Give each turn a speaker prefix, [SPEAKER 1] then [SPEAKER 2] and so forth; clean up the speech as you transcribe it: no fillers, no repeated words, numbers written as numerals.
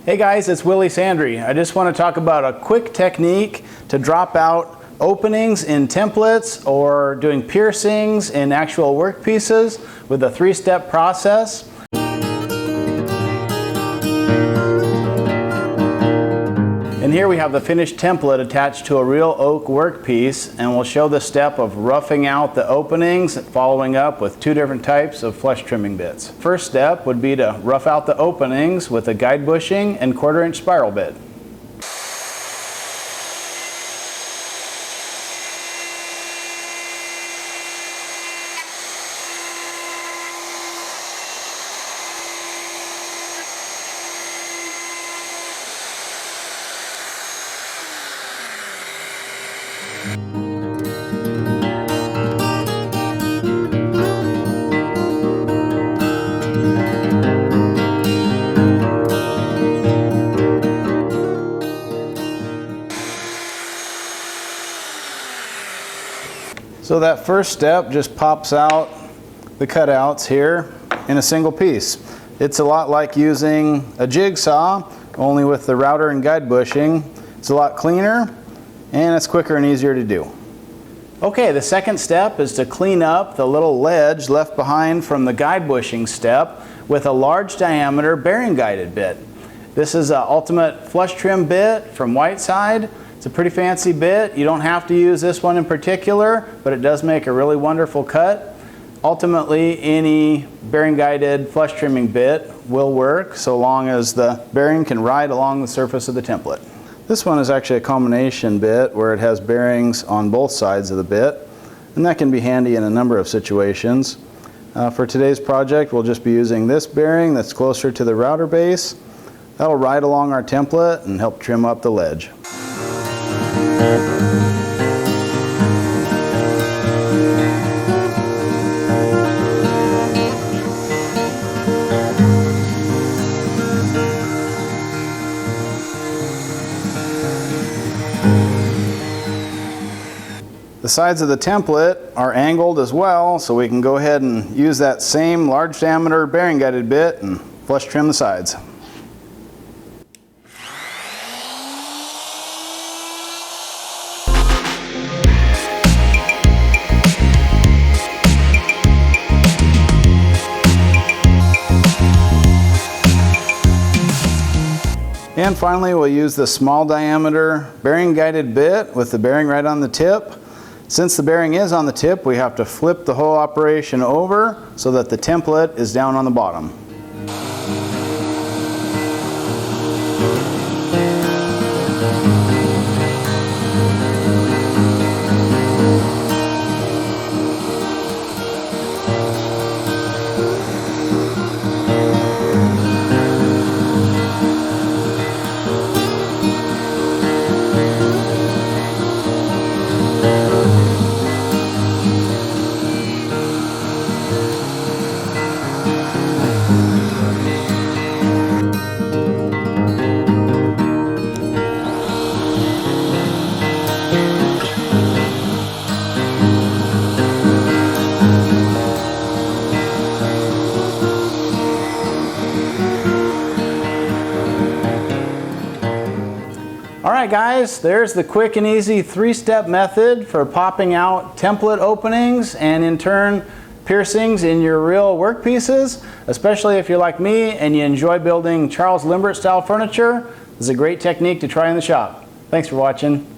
[SPEAKER 1] Hey guys, it's Willie Sandry. I just want to talk about a quick technique to drop out openings in templates or doing piercings in actual workpieces with a three-step process. And here we have the finished template attached to a real oak workpiece, and we'll show the step of roughing out the openings, following up with two different types of flush trimming bits. First step would be to rough out the openings with a guide bushing and 1/4" spiral bit. So that first step just pops out the cutouts here in a single piece. It's a lot like using a jigsaw, only with the router and guide bushing. It's a lot cleaner and it's quicker and easier to do. Okay, the second step is to clean up the little ledge left behind from the guide bushing step with a large diameter bearing guided bit. This is an Ultimate Flush Trim bit from Whiteside. It's a pretty fancy bit. You don't have to use this one in particular, but it does make a really wonderful cut. Ultimately, any bearing guided flush trimming bit will work so long as the bearing can ride along the surface of the template. This one is actually a combination bit where it has bearings on both sides of the bit, and that can be handy in a number of situations. For today's project, we'll just be using this bearing that's closer to the router base. That'll ride along our template and help trim up the ledge. The sides of the template are angled as well, so we can go ahead and use that same large diameter bearing guided bit and flush trim the sides. And finally, we'll use the small diameter bearing guided bit with the bearing right on the tip. Since the bearing is on the tip, we have to flip the whole operation over so that the template is down on the bottom. Alright guys, there's the quick and easy three-step method for popping out template openings and in turn piercings in your real workpieces, especially if you're like me and you enjoy building Charles Limbert style furniture. This is a great technique to try in the shop. Thanks for watching.